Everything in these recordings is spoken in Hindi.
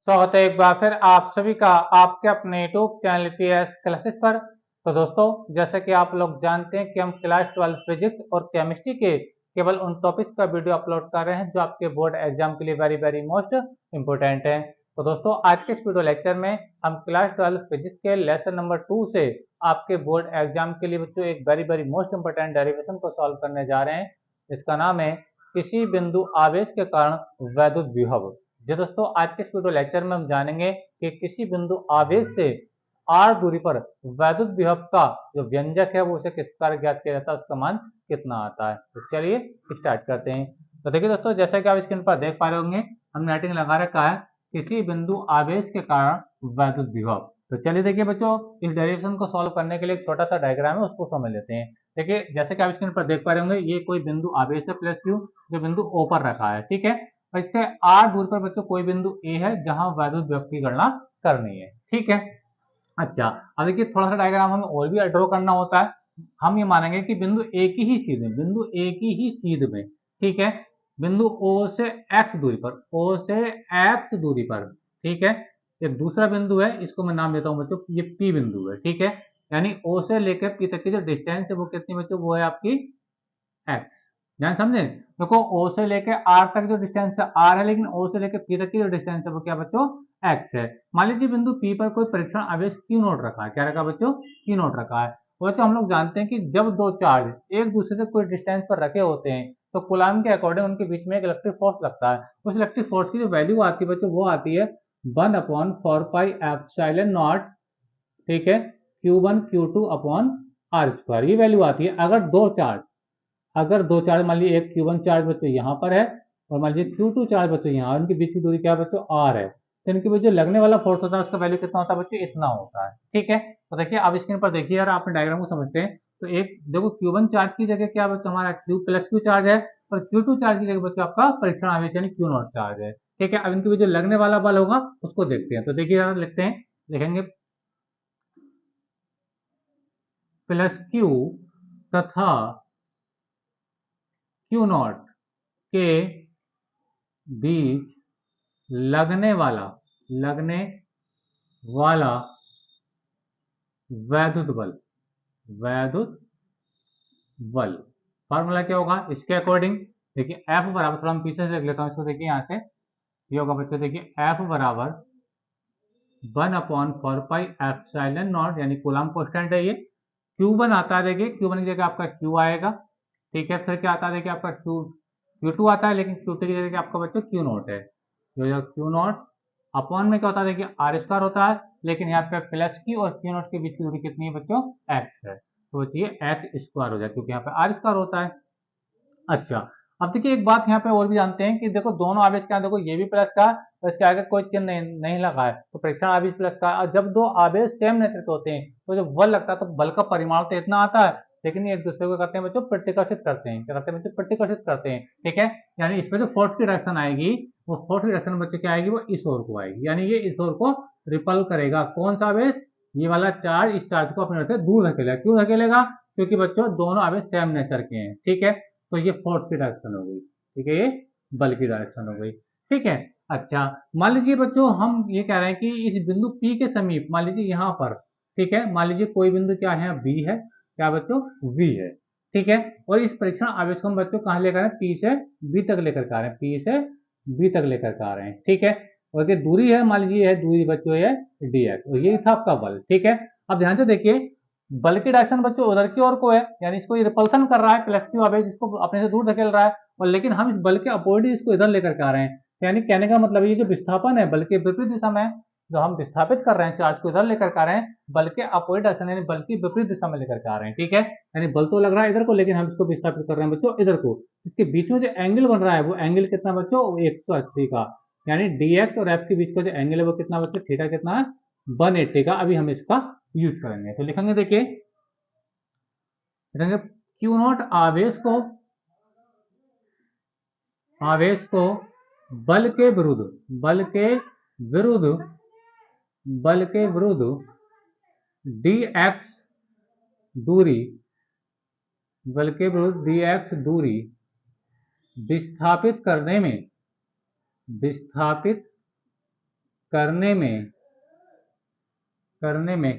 स्वागत है एक बार फिर आप सभी का आपके अपने यूट्यूब चैनल पीएस क्लासेस पर। तो दोस्तों, जैसे कि आप लोग जानते हैं कि हम क्लास 12 फिजिक्स और केमिस्ट्री के केवल उन टॉपिक्स का वीडियो अपलोड कर रहे हैं जो आपके बोर्ड एग्जाम के लिए वेरी वेरी मोस्ट इंपोर्टेंट है। तो दोस्तों, आज के इस वीडियो लेक्चर में हम क्लास 12 फिजिक्स के लेसन नंबर 2 से आपके बोर्ड एग्जाम के लिए बच्चों एक very very most important derivation को सॉल्व करने जा रहे हैं। इसका नाम है किसी बिंदु आवेश के कारण वैद्युत विभव। जी दोस्तों, आज के इस वीडियो लेक्चर में हम जानेंगे कि किसी बिंदु आवेश से r दूरी पर वैद्युत विभव का जो व्यंजक है वो उसे किस प्रकार ज्ञात किया जाता है, उसका मान कितना आता है। तो चलिए स्टार्ट करते हैं। तो देखिए दोस्तों, जैसा कि आप स्क्रीन पर देख पा रहे होंगे, हमने हेडिंग लगा रखा है किसी बिंदु आवेश के कारण वैद्युत विभव। तो चलिए देखिए बच्चों, इस डेरिवेशन को सॉल्व करने के लिए एक छोटा सा डायग्राम है, उसको समझ लेते हैं। देखिए, जैसे कि आप स्क्रीन पर देख पा रहे होंगे, ये कोई बिंदु आवेश है प्लस क्यू, जो बिंदु ओ पर रखा है, ठीक है। और इससे r दूर पर बच्चों कोई बिंदु ए है जहां वैद्युत विभव की गणना करनी है, ठीक है। अच्छा, अब देखिए थोड़ा सा डायग्राम हमें और भी ड्रॉ करना होता है। हम ये मानेंगे कि बिंदु ए की ही सीध में, बिंदु ए की ही सीध में, ठीक है, बिंदु ओ से x दूरी पर, ओ से x दूरी पर, ठीक है, एक दूसरा बिंदु है, इसको मैं नाम देता हूं बच्चों, ये P बिंदु है, ठीक है। यानी O से लेकर P तक की जो डिस्टेंस है वो कितनी बच्चों, वो है आपकी x। ध्यान समझे, देखो O से लेके R तक जो डिस्टेंस है R है, लेकिन O से लेके P तक की जो डिस्टेंस है वो क्या बच्चों, x है। मान लीजिए बिंदु P पर कोई परीक्षण आवेश Q नोट रखा है, क्या रखा बच्चों, Q नोट रखा है। बच्चों, हम लोग जानते हैं कि जब दो चार्ज एक दूसरे से कोई डिस्टेंस पर रखे होते हैं तो कूलम्ब के अकॉर्डिंग उनके बीच में एक इलेक्ट्रिक फोर्स लगता है। उस इलेक्ट्रिक फोर्स की जो वैल्यू आती है बच्चों, वो आती है 1/4πε0, ठीक है, Q1 Q2 upon R square, ये वैल्यू आती है। अगर दो चार्ज मान लीजिए एक Q1 चार्ज बच्चों यहाँ पर है और मान लीजिए Q2 चार्ज बच्चों यहाँ, इनके बीच की दूरी क्या है बच्चों, R है, तो इनके बीच जो लगने वाला फोर्स होता है उसका वैल्यू कितना होता है बच्चों, इतना होता है, ठीक है। तो देखिए आप स्क्रीन पर देखिए यार, आपने डायग्राम को समझते हैं तो एक देखो Q1 चार्ज की जगह क्या बच्चों, हमारा Q चार्ज है, और Q2 चार्ज की जगह बच्चों आपका परीक्षण आवेश यानी Q नॉट चार्ज है, ठीक है। अब इनके बीच जो लगने वाला बल होगा उसको देखते हैं। तो देखिए यार, लिखते हैं, लिखेंगे प्लस Q तथा Q नॉट के बीच लगने वाला वैद्युत बल फार्मूला क्या होगा इसके अकॉर्डिंग, देखिए F बराबर, थोड़ा हम पीछे से लिख लेता हूं इसको, देखिए यहां से ये होगा बच्चों, देखिए F बराबर 1/4πε0, यानी कूलम्ब कांस्टेंट है ये। Q1 आता है, देखिए Q1 की जगह आपका Q आएगा, ठीक है। फिर क्या आता है, देखिए आपका Q2 आता है, लेकिन Q2 की जगह आपका बच्चों Q नॉट है, जो Q नॉट अपॉन में क्या होता है, देखिए R स्क्वायर होता है, लेकिन यहाँ पे प्लस Q और Q नॉट के बीच की दूरी कितनी है बच्चों, x है, तो बच्चिए x स्क्वायर हो जाए, क्योंकि यहाँ पे R स्क्वायर होता है। अच्छा, अब देखिए एक बात यहाँ पे और भी जानते हैं कि देखो दोनों आवेश क्या है, देखो ये भी प्लस का और इसके आगे कोई चिन्ह नहीं लगा है, तो परीक्षण आवेश प्लस का। और जब दो आवेश सेम नेतृत्व होते हैं तो जब बल लगता है तो बल का परिमाण तो इतना आता है, लेकिन ये एक दूसरे को करते हैं बच्चों, प्रतिकर्षित करते हैं। क्या करते हैं बच्चों, प्रतिकर्षित करते हैं, ठीक है। यानी इसमें जो फोर्स की डायरेक्शन आएगी, वो फोर्स की डायरेक्शन बच्चों क्या आएगी, वो इस ओर को आएगी, यानी ये इस ओर को रिपल करेगा। कौन सा आवेश, ये वाला चार्ज इस चार्ज को अपने ओर से दूर धकेलेगा। क्यों धकेलेगा, क्योंकि बच्चों दोनों आवेश सेम नेचर के हैं, ठीक है। तो ये फोर्स की डायरेक्शन हो गई, ठीक है, ये बल की डायरेक्शन हो गई, ठीक है। अच्छा, मान लीजिए बच्चों हम ये कह रहे हैं कि इस बिंदु P के समीप, मान लीजिए यहाँ पर, ठीक है, मान लीजिए कोई बिंदु क्या है, B है, क्या बच्चों, V है, ठीक है। और इस परीक्षण आवेश को हम बच्चों कहाँ लेकर आए, P से B तक लेकर आ रहे हैं, P से B तक लेकर आ रहे हैं, ठीक है। और ये दूरी है, मान लीजिए है दूरी बच्चों ये dx, और ये था आपका बल, ठीक है। अब ध्यान से देखिए, बल की डायरेक्शन बच्चों उधर की ओर को है, यानी इसको ये रिपल्सन कर रहा है, प्लस क्यू आवेश इसको अपने से दूर धकेल रहा है, और लेकिन हम इस बल के अपोजिट इसको इधर लेकर के आ रहे हैं। यानी कहने का मतलब ये जो विस्थापन है बल के विपरीत दिशा में, जो हम विस्थापित कर रहे हैं चार्ज को इधर लेकर के आ रहे हैं, बल के अपोजिट डायरेक्शन यानी बल की विपरीत दिशा में लेकर के आ रहे हैं, ठीक है। यानी बल तो लग रहा है इधर को, लेकिन हम इसको विस्थापित कर रहे हैं बच्चों इधर को। इसके बीच में जो एंगल बन रहा है वो एंगल कितना बच्चों, 180 का, यानी dx और f के बीच का जो एंगल है वो कितना बच्चों, थीटा कितना है, 180 का। अभी हम इसका यूज करेंगे, तो लिखेंगे, देखिए क्यू नॉट आवेश को बल के विरुद्ध dx दूरी विस्थापित करने में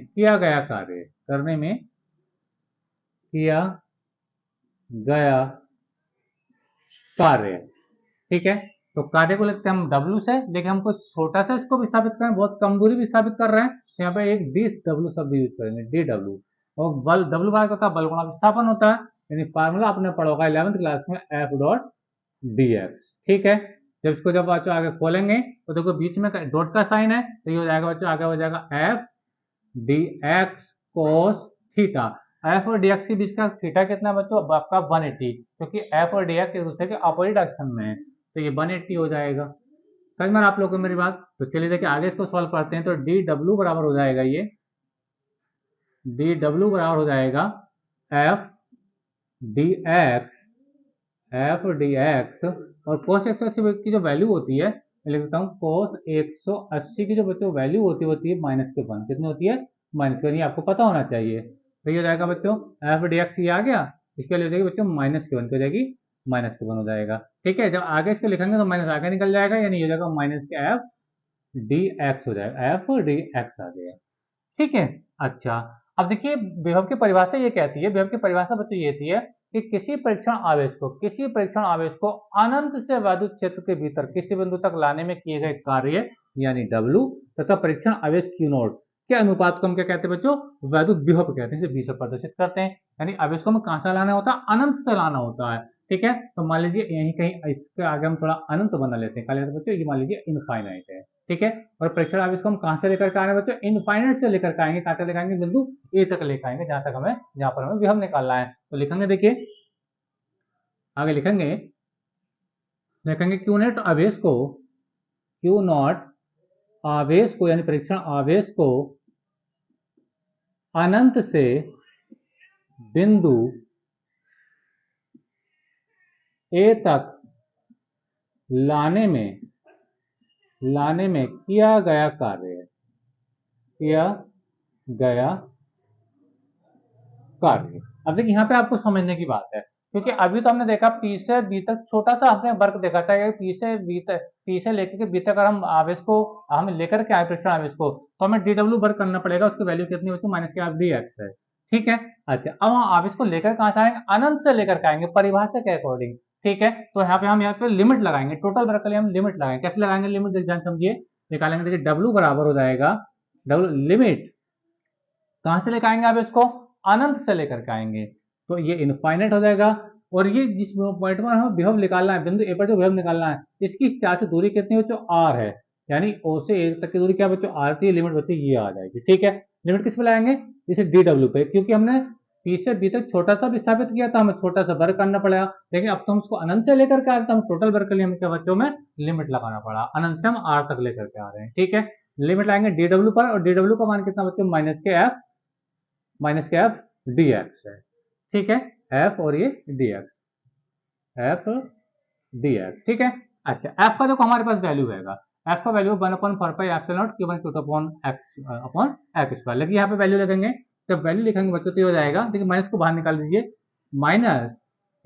किया गया कार्य, करने में किया गया कार्य। ठीक है, तो कार्य को लिखते हैं हम W से, लेकिन हमको छोटा सा इसको विस्थापित करें, बहुत कम दूरी विस्थापित कर रहे हैं, तो यहाँ पे एक DW शब्द यूज करेंगे, DW। और बल W बार होता है बल गुणा विस्थापन होता है, यानी फार्मूला आपने पढ़ा होगा 11th क्लास में F डॉट dx। ठीक है, जब इसको जब बच्चों आगे खोलेंगे तो देखो बीच में डॉट का साइन है, तो ये हो जाएगा बच्चों, आगे हो जाएगा F dx cos theta. F और dx के बीच का थीटा कितना बच्चों, आपका 180, क्योंकि F और dx एक दूसरे के अपोजिट डायरेक्शन में है, तो ये 180 हो जाएगा। समझ में आप लोगों को मेरी बात? तो चलिए देखिए आगे इसको सॉल्व करते हैं। तो dw बराबर हो जाएगा, ये dw बराबर हो जाएगा F dx और cos 180 की जो वैल्यू होती है, मैं लिख देता हूँ cos 180 की जो बच्चों वैल्यू होती है माइनस के 1। कितनी होती है? माइनस के 1। ये आपको पता होना चाहिए। तो ये हो जाएगा बच्चों F dx, ये आ गया, इसके लिए हो जाएगी बच्चों माइनस के 1 की हो जाएगी, माइनस के 1 हो जाएगा। ठीक है, जब आगे इसको लिखेंगे तो माइनस आगे निकल जाएगा, यानी हो जाएगा माइनस के F dx हो जाएगा, F dx आ गया। ठीक है, अच्छा अब देखिए विभव की परिभाषा ये कहती है, विभव की परिभाषा बच्चों ये कहती है कि किसी परीक्षण आवेश को अनंत से वैद्युत क्षेत्र के भीतर किसी बिंदु तक लाने में किए गए कार्य यानी W तथा परीक्षण आवेश Q नॉट के अनुपात को हम क्या कहते हैं बच्चों? वैद्युत विभव कहते हैं, इसे V से प्रदर्शित करते हैं। यानी आवेश को हमें कहां से लाना होता है? अनंत से लाना होता है। ठीक है, तो मान लीजिए यहीं कहीं इसके आगे हम थोड़ा अनंत बना लेते हैं, क्या लेते हैं बच्चों? ये मान लीजिए इनफाइनाइट है। ठीक है, और परीक्षण आवेश को हम कहां से लेकर के आ रहे हैं बच्चों? इनफाइनाइट से लेकर के आएंगे, कहां तक लेकर आएंगे? बिंदु ए तक लेकर आएंगे, जहां तक हमें, जहां पर हमें विभव निकालना है। तो लिखेंगे, देखिए आगे लिखेंगे क्यू नॉट आवेश को यानी परीक्षण आवेश को अनंत से बिंदु ए तक लाने में किया गया कार्य, अब देखिए यहाँ पे आपको समझने की बात है, क्योंकि अभी तो हमने देखा P से B तक छोटा सा हमने वर्क देखा था, P से लेकर के B तक अगर हम आवेश को हम लेकर के आए परीक्षण आवेश को, तो हमें DW वर्क करना पड़ेगा, उसकी वैल्यू कितनी होती है? माइनस के dx है। ठीक है, अच्छा अब हम आवेश को लेकर कहां से आएंगे? अनंत से लेकर के आएंगे परिभाषा के अकॉर्डिंग। ठीक है, तो यहाँ पे लिमिट लगाएंगे, टोटल वर्क के लिए हम लिमिट लगाएंगे। कैसे लगाएंगे लिमिट? ध्यान समझिए, निकालेंगे। देखिए W बराबर हो जाएगा, लिमिट कहां से लेकर आएंगे आवेश को? अनंत से लेकर के आएंगे, तो ये इनफाइनाइट हो जाएगा। और ये जिस पॉइंट पर हमें विभव निकालना है, बिंदु ए पर जो विभव निकालना है, इसकी इस चार से दूरी कितनी बच्चों? r है, यानी O से A तक की दूरी क्या बच्चों? r थी, लिमिट बच्चों ये आ जाएगी। ठीक है, लिमिट किस पे लाएंगे? इसे DW पे, क्योंकि हमने P से B तक छोटा सा विस्थापित किया था, हमें छोटा सा वर्क करना पड़ेगा, लेकिन अब तो हम उसको अनंत से लेकर के आ रहे हैं, हम टोटल वर्क के लिए हमें क्या बच्चों में लिमिट लगाना पड़ा, अनंत से हम r तक लेकर के आ रहे हैं। ठीक है, लिमिट लाएंगे DW पर, और DW का मान कितना बच्चों? माइनस के F dx है। ठीक है, F और ये dx, F dx। ठीक है, अच्छा F का देखो हमारे पास वैल्यू रहेगा, F का वैल्यू 1/4πε0 Q1 Q2/x², लेकिन यहाँ पे वैल्यू लगेंगे, जब वैल्यू लिखेंगे बच्चों तो हो जाएगा, देखिए माइनस को बाहर निकाल दीजिए, माइनस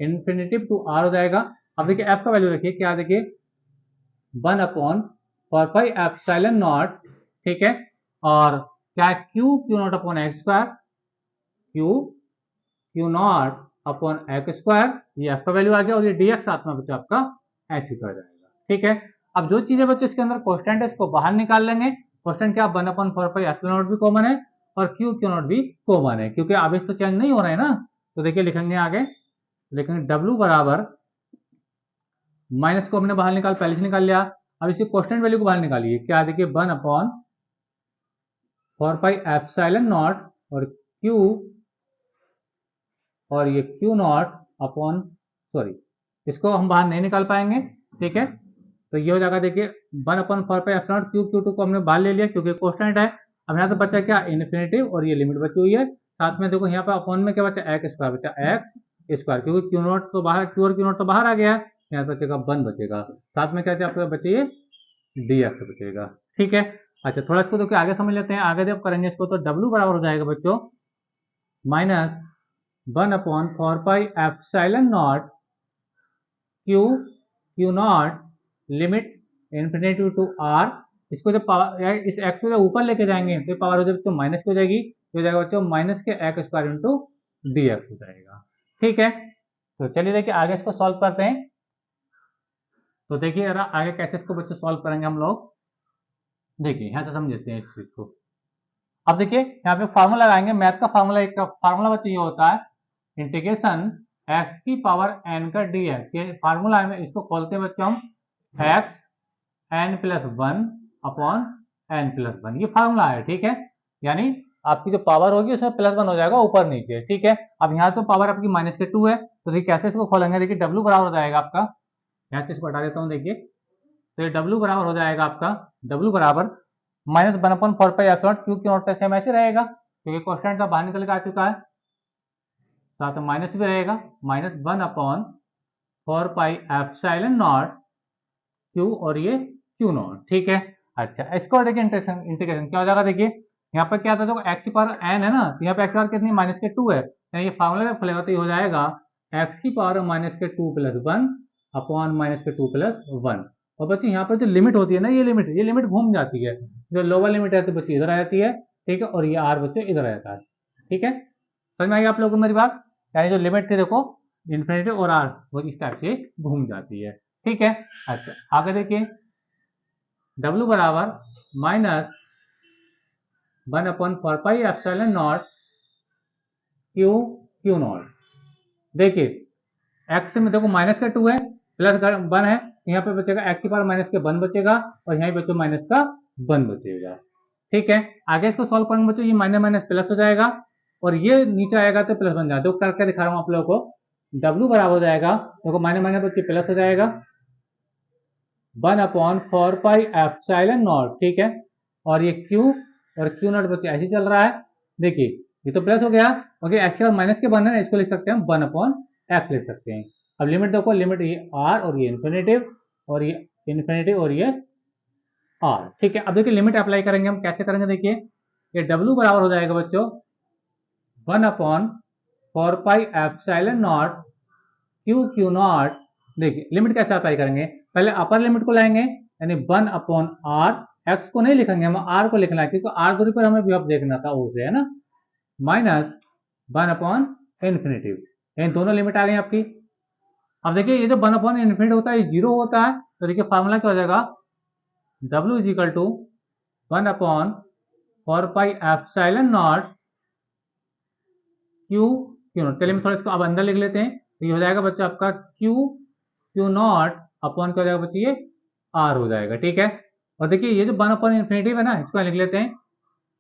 इन्फिनिटिव टू r हो जाएगा। अब देखिए F का वैल्यू रखिए, क्या देखिए 1/4πε0। ठीक है, और क्या है? Q0/x², Q0/x², ये F का वैल्यू आ गया, और ये dx साथ में बच्चा आपका h कर जाएगा। ठीक है, अब जो चीजें बच्चे इसके अंदर कॉन्स्टेंट है, इसको बाहर निकाल लेंगे। कॉन्स्टेंट क्या? 1/4πε0 भी कॉमन है, और Q0 भी कॉमन है, क्योंकि आवेश तो चेंज नहीं हो रहे हैं ना। तो देखिए लिखेंगे आगे, लेकिन W बराबर, माइनस को हमने बाहर निकाल, पहले से निकाल लिया, अब इसी कॉन्स्टेंट वैल्यू को बाहर निकालिए, क्या देखिए 1/4πε0 और ये Q0 इसको हम बाहर नहीं निकाल पाएंगे। ठीक है, तो ये हो जाएगा, देखिए 1/4πε0 Q2 को हमने बाहर ले लिया, क्योंकि कॉन्स्टेंट है। अब यहाँ तो बचा क्या? इन्फिनिटिव, और ये लिमिट बची हुई है, साथ में देखो यहाँ पे अपॉन में क्या बचा? x² बचा, x², क्योंकि Q0 तो बाहर, Q और Q0 तो बाहर आ गया, यहाँ बचेगा 1 बचेगा, साथ में क्या आपका बचेगा? dx बचेगा। ठीक है, अच्छा थोड़ा इसको देखिए आगे समझ लेते हैं। आगे जब करेंगे इसको, तो W बराबर हो जाएगा बच्चों minus 1/4πε0 Q0 limit infinity to r, इसको जब पावर इस एक्स को जब ऊपर लेके जाएंगे तो पावर हो जाए माइनस की हो जाएगी, तो हो जाएगा बच्चों माइनस के x square into D x हो जाएगा। ठीक है, तो चलिए देखिए आगे इसको सॉल्व करते हैं। तो देखिए आगे कैसे इसको बच्चों सॉल्व करेंगे हम लोग, देखिए यहां से समझते हैं इस चीज को। अब देखिए यहाँ पे फार्मूला लगाएंगे, मैथ का फार्मूला, एक फार्मूला बच्चों ये होता है इंटीग्रेशन एक्स की पावर एन का डी एक्स। ये फार्मूला है, इसको खोलते हैं बच्चों हम x n plus one upon n plus one, ये फार्मूला है। ठीक है, यानी आपकी जो पावर होगी उसमें प्लस वन हो जाएगा ऊपर नीचे। ठीक है, अब यहाँ तो पावर आपकी माइनस के टू है, तो देखिए कैसे इसको खोलेंगे, देखिए डब्ल्यू बराबर हो जाएगा आपका, यहाँ से इसको हटा देता हूँ, देखिए तो ये डब्ल्यू बराबर हो जाएगा आपका, डब्ल्यू बराबर minus one upon four pi F not, q q not same ऐसे रहेगा क्योंकि कॉन्स्टेंट का बाहर निकल के आ चुका है, साथ में माइनस भी रहेगा, minus one upon four pi epsilon naught Q और ये क्यू नॉट। ठीक है, अच्छा इसको देखिए इंटीग्रेशन क्या हो जाएगा, देखिए यहाँ पर क्या था, देखो एक्स की पावर एन है ना, तो यहाँ पे एक्स की पावर कितनी माइनस के टू है, यानी ये फार्मूला में खुलेगा तो ये हो जाएगा एक्स की पावर माइनस के two plus one upon minus के टू प्लस वन। और बच्चे यहाँ पर जो लिमिट होती है ना, ये लिमिट घूम जाती है, जो लोअर लिमिट है तो बच्चे इधर आ जाती है। ठीक है, और ये आर बच्चे इधर आ जाता है। ठीक है, समझ में आई आप लोगों को मेरी बात, यानी जो लिमिट थी देखो इन्फिनिटी और आर वो इस टाइप से घूम जाती है। ठीक है, अच्छा आगे देखिए W बराबर minus one upon four pi epsilon naught q q not. देखिए एक्स में देखो माइनस का टू है प्लस वन है, यहाँ पे बचेगा एक्स की पावर माइनस के वन बचेगा और यहाँ बच्चों माइनस का वन बचेगा। ठीक है, आगे इसको सॉल्व करेंगे बच्चों, ये माइनस माइनस प्लस हो जाएगा और ये नीचे आएगा तो प्लस बन जाएगा। देखो करके दिखा रहा हूँ आप लोगों को, W बराबर हो जाएगा, देखो माइनस माइनस बच्चे प्लस हो जाएगा one upon four pi epsilon not. ठीक है, और ये क्यू और क्यू नॉट बच्चे ऐसे चल रहा है, देखिए ये तो प्लस हो गया, ओके एक्स और माइनस के वन है, इसको लिख सकते हैं वन अपॉन एक्स लिख सकते हैं। अब लिमिट देखो, लिमिट ये आर और ये इन्फिनेटिव और ये इन्फिनेटिव और ये आर। ठीक है, अब देखिए लिमिट अप्लाई करेंगे हम, कैसे करेंगे, देखिए ये डब्ल्यू बराबर हो जाएगा बच्चों one upon four pi epsilon naught q q not. देखिए लिमिट कैसे अप्लाई करेंगे, पहले अपर लिमिट को लाएंगे यानी वन अपॉन आर, एक्स को नहीं लिखेंगे हम, आर को लिखना है क्योंकि आर दूरी पर हमें विभव देखना था ओ से, है ना, माइनस वन अपॉन इन्फिनेटिव, यानी दोनों लिमिट आ गई आपकी। अब देखिए ये जो वन अपॉन इन्फिनिटी होता है ये जीरो होता है, तो देखिए फार्मूला क्या हो जाएगा, W is equal to one upon four pi epsilon naught q q naught. चलिए हम थोड़ा इसको अब अंदर लिख लेते हैं, तो ये हो जाएगा बच्चा आपका क्यू क्यू नॉट अपॉन क्या हो जाएगा बच्चे, ये आर हो जाएगा। ठीक है, और देखिए ये जो वन अपॉन इन्फिनेटिव है ना, इसको लिख लेते हैं,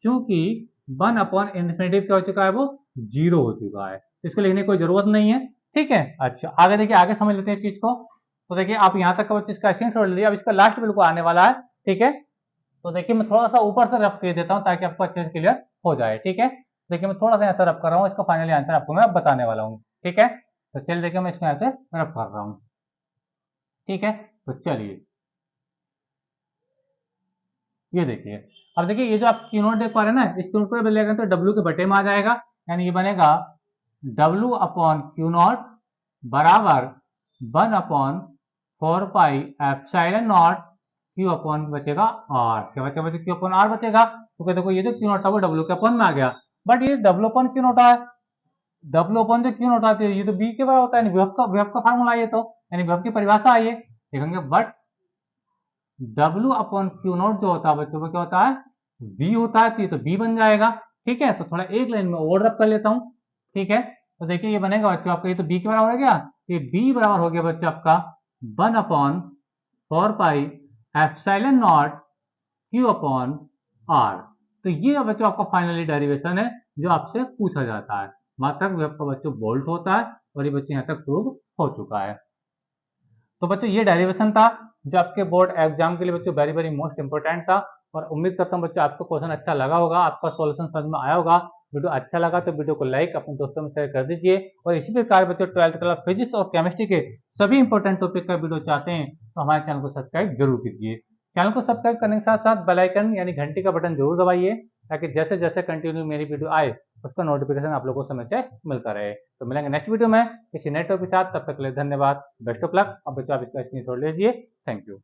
क्योंकि वन अपॉन इन्फिनेटिव क्या हो चुका है, वो जीरो हो चुका है, इसको लिखने की कोई जरूरत नहीं है। ठीक है, अच्छा आगे देखिए, आगे समझ लेते हैं इस चीज को। तो देखिए आप यहाँ तक का बच्चे इसका स्क्रीनशॉट ले लिया, अब इसका लास्ट बिल्कुल आने वाला है। ठीक है, तो देखिए मैं थोड़ा सा ऊपर से रफ कर देता हूँ ताकि आपको अच्छे से क्लियर हो जाए। ठीक है, देखिए मैं थोड़ा सा यहाँ से रफ कर रहा हूँ, इसका फाइनली आंसर आपको मैं बताने वाला हूँ। ठीक है, तो चलिए देखिए मैं इसको यहाँ से रफ कर रहा हूँ। ठीक है, तो चलिए ये देखिए, अब देखिए ये जो आप क्यू नोट देख पा रहे हैं ना, इस क्यू नोट को बदलेगा तो डब्ल्यू के बटे में आ जाएगा, यानी ये बनेगा डब्ल्यू अपॉन क्यू नॉट बराबर one upon four pi epsilon naught Q upon बचेगा आर। क्या बचेगा बच्चे, क्यू अपॉन आर बचेगा, तो देखो ये जो क्यू नॉट था वो डब्ल्यू के अपॉन में आ गया, बट ये डब्ल्यू अपॉन क्यू नॉट है, डब्ल्यू अपॉन जो क्यू नॉट आती है ये तो बी के बराबर होता है, विभव का फार्मूला ये, तो यानी विभव की परिभाषा आई है, देखेंगे but W upon Q not जो होता है बच्चों को क्या होता है, V होता है, तो ये तो B बन जाएगा। ठीक है, तो थोड़ा एक लाइन में और रब कर लेता हूं। ठीक है, तो देखिए ये बनेगा बच्चों आपका, ये तो B के बराबर हो गया, ये B बराबर हो गया बच्चों आपका one upon four pi epsilon not Q upon R। तो ये बच्चों आपका फाइनली डेरिवेशन है जो आपसे पूछा जाता है, मात्रक विभव का बच्चों बोल्ट होता है, और ये बच्चे यहाँ तक प्रूव हो चुका है। तो बच्चों ये डेरिवेशन था जो आपके बोर्ड एग्जाम के लिए बच्चों वेरी वेरी मोस्ट इंपोर्टेंट था, और उम्मीद करता हूँ बच्चों आपको क्वेश्चन अच्छा लगा होगा, आपका सॉल्यूशन समझ में आया होगा। वीडियो अच्छा लगा तो वीडियो को लाइक अपने दोस्तों में शेयर कर दीजिए, और इसी प्रकार बच्चों 12th क्लास फिजिक्स और केमिस्ट्री के सभी इंपॉर्टेंट टॉपिक का वीडियो चाहते हैं तो हमारे चैनल को सब्सक्राइब जरूर कीजिए। चैनल को सब्सक्राइब करने के साथ साथ बेल आइकन यानी घंटी का बटन जरूर दबाइए, ताकि जैसे जैसे कंटिन्यू मेरी वीडियो आए उसका नोटिफिकेशन आप लोगों को समय से मिलता रहे। तो मिलेंगे नेक्स्ट वीडियो में किसी नए टॉपिक के साथ, तब तक के लिए धन्यवाद, बेस्ट ऑफ लक। अब बच्चों आप इसका स्क्रीनशॉट लीजिए, थैंक यू।